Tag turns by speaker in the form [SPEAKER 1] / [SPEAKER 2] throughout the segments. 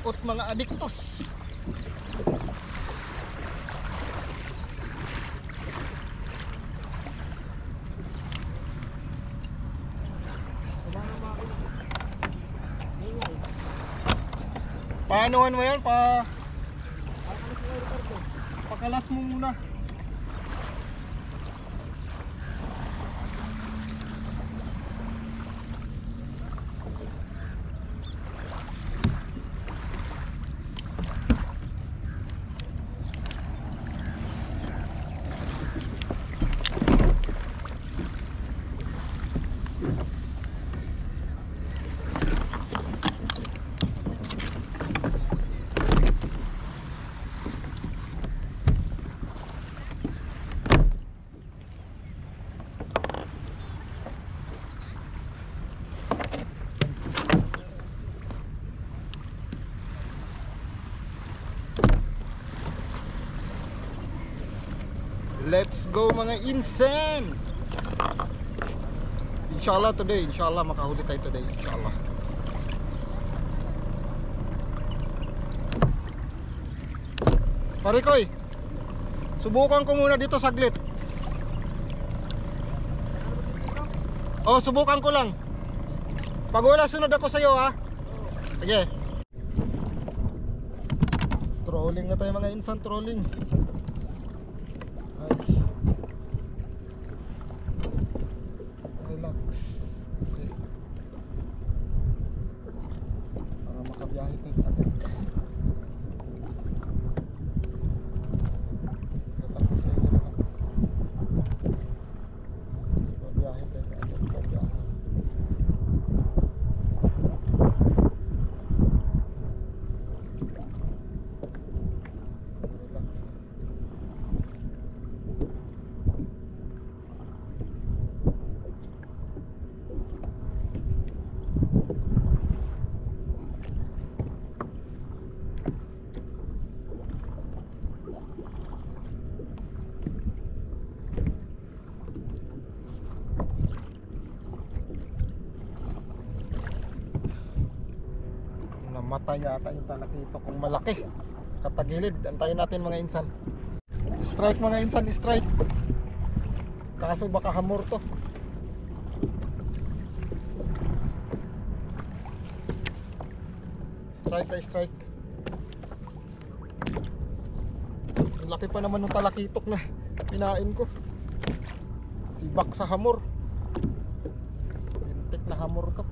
[SPEAKER 1] Daot mga adiktos. Paanohan mo yan? Pakalas mo muna. Let's go mga insan. Inshallah today, inshallah makahuli tayo today, inshallah. Parikoy, subukan ko muna dito saglit. Oh, subukan ko lang. Pag wala, sunod ako sa'yo ha. Sige. Trolling na tayo mga insan, trolling. Relax kasi para makabiyahe tayo agad. Relax, relax. Makabiyahe tayo agad, makabiyahe. Namatay yata yung talakito kung malaki. Katagilid, antayin natin mga insan. Strike mga insan, strike. Kaso baka hamor to. Strike ay strike. Ang laki pa naman ng talakitok na pinain ko. Sibak sa hamor. Lintik na hamor to.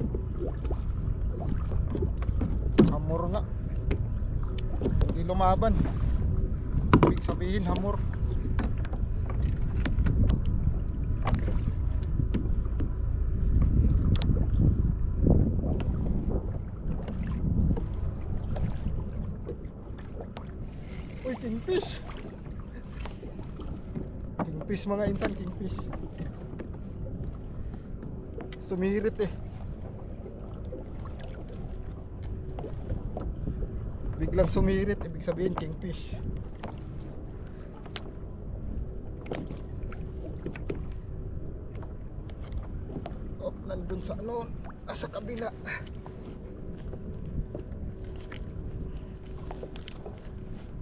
[SPEAKER 1] Hamor nga. Hindi lumaban. Ibig sabihin hamor. Uy, kingfish. Kingfish mga insan, kingfish. Sumirit eh. Biglang sumirit, ibig sabihin kingfish. Oh, nandun sa ano, sa kabila.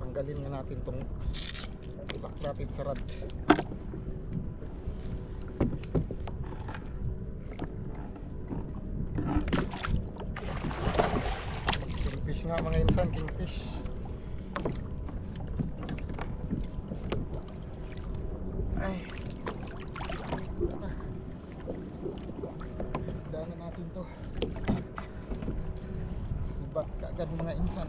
[SPEAKER 1] Tanggalin nga natin tong ibak natin sa rod. Kingfish nga mga insan, kingfish. Ay, daanan natin to. Ibat kaagad mga insan.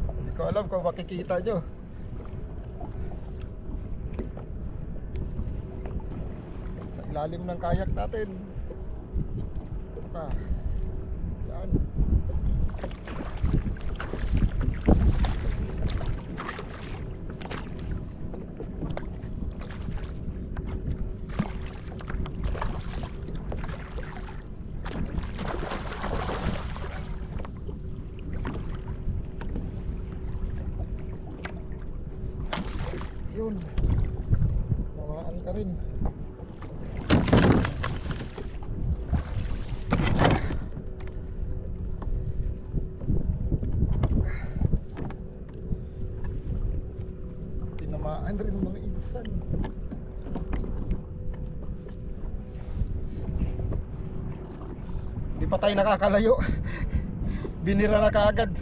[SPEAKER 1] Hindi ko alam kung makikita nyo. Sa ilalim ng kayak natin. Yan. Yun, mamaan ka rin. tinamaan rin mga insan. Hindi pa tayo nakakalayo. Binira na kaagad.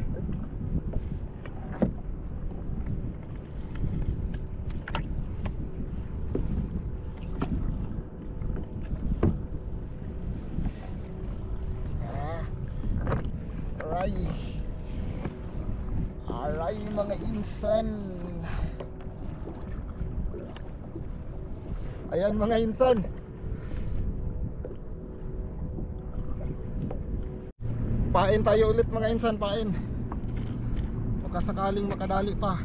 [SPEAKER 1] Aray mga insan. Ayan mga insan. Pain tayo ulit mga insan, pain. Baka sakaling makadali pa.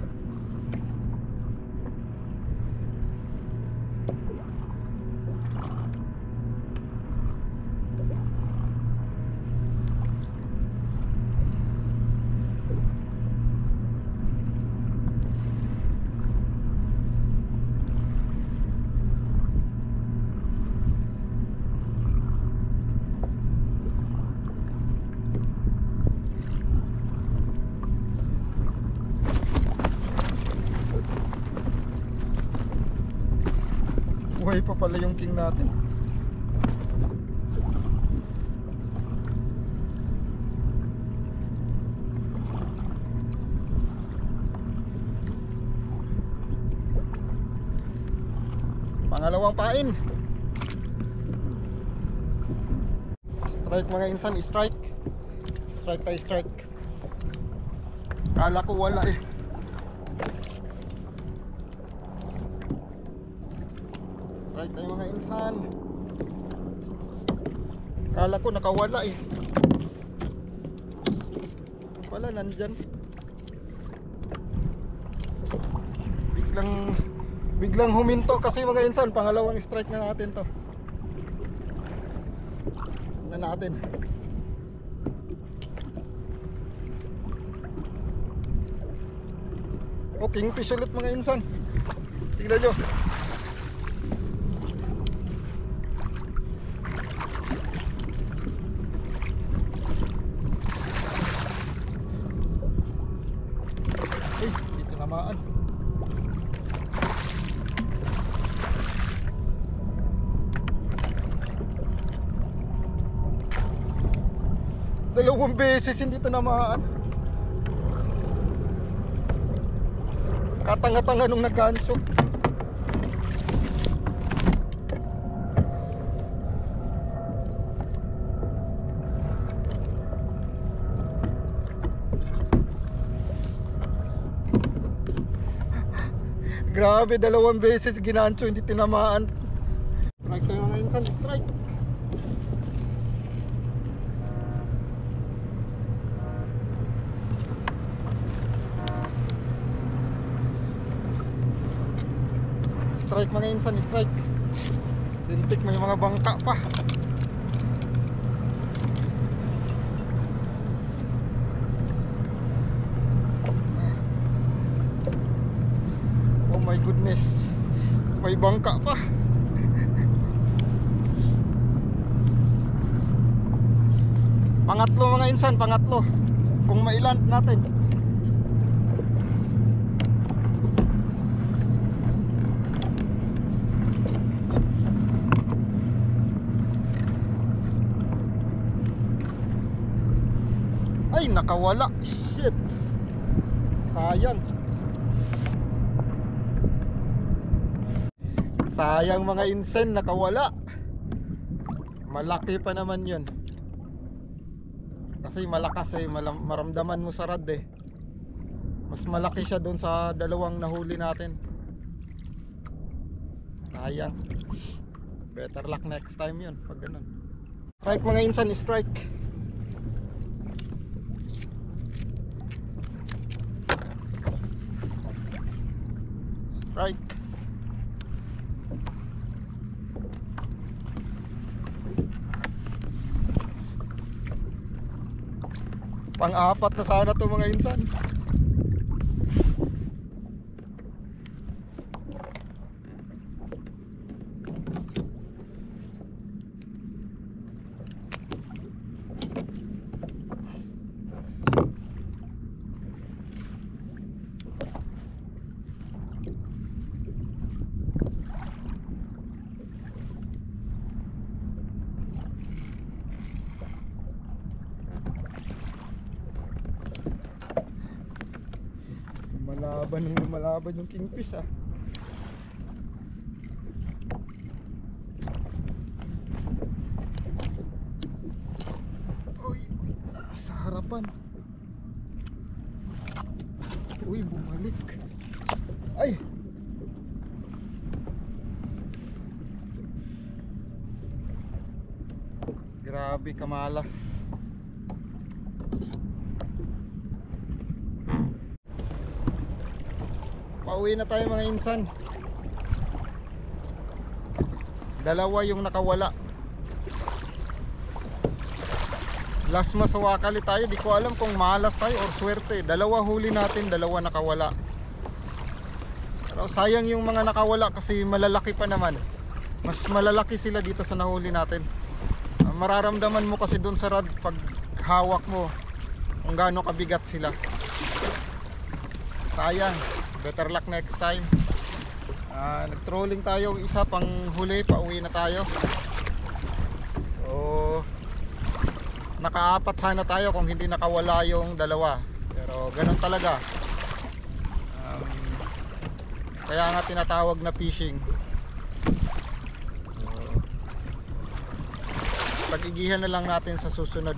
[SPEAKER 1] Buhay pa pala yung king natin. Pangalawang pain. Strike mga insan, strike. Strike tayo, strike. Kala ko wala eh. Strike tayo mga insan. Kala ko nakawala eh. Wala, nandyan. Biglang huminto kasi mga insan. Pangalawang strike na natin to. Na natin. O, kingfish ulit mga insan. Tingnan nyo. Uy, hindi tinamaan. Dalawang beses hindi tinamaan. Katanga-tanga nung naggancho. Grabe, dalawang beses ginancho, hindi tinamaan. Strike tayo mga insan, strike. Strike mga insan, strike. Lintik, may mga bangka pa. Oh my goodness, may bangka pa. Pangatlo mga insan, pangatlo. Kung mailand natin. Ay, nakawala. Shit. Sayang. Sayang mga insan, nakawala. Malaki pa naman yun. Kasi malakas eh, maramdaman mo sa rad eh. Mas malaki siya doon sa dalawang nahuli natin. Sayang. Better luck next time yun pag ganun. Strike mga insan, strike. Strike. Pang-apat na sana to mga insan. Lumalaban yung kingfish ah. Uy, sa harapan. Uy, bumalik. Ay! Grabe kamalas. Pauwi na tayo mga insan. Dalawa yung nakawala. Last masawakali tayo, di ko alam kung malas tayo or swerte. Dalawa huli natin, dalawa nakawala. Pero sayang yung mga nakawala kasi malalaki pa naman. Mas malalaki sila dito sa nahuli natin. Mararamdaman mo kasi dun sa rod pag hawak mo kung gaano kabigat sila. Sayang, better luck next time. Nag-trolling tayo isa pang huli, pauwi na tayo. So nakaapat sana tayo kung hindi nakawala yung dalawa. Pero ganun talaga. Kaya nga tinatawag na fishing. Pag-igihan na lang natin sa susunod.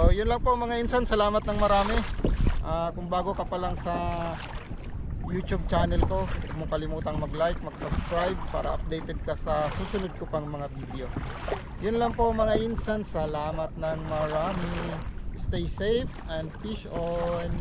[SPEAKER 1] Yun lang po mga insan. Salamat ng marami. Kung bago ka pa lang sa YouTube channel ko, huwag mong kalimutang mag-like, mag-subscribe para updated ka sa susunod ko pang mga video. Yun lang po mga insan. Salamat ng marami. Stay safe and fish on.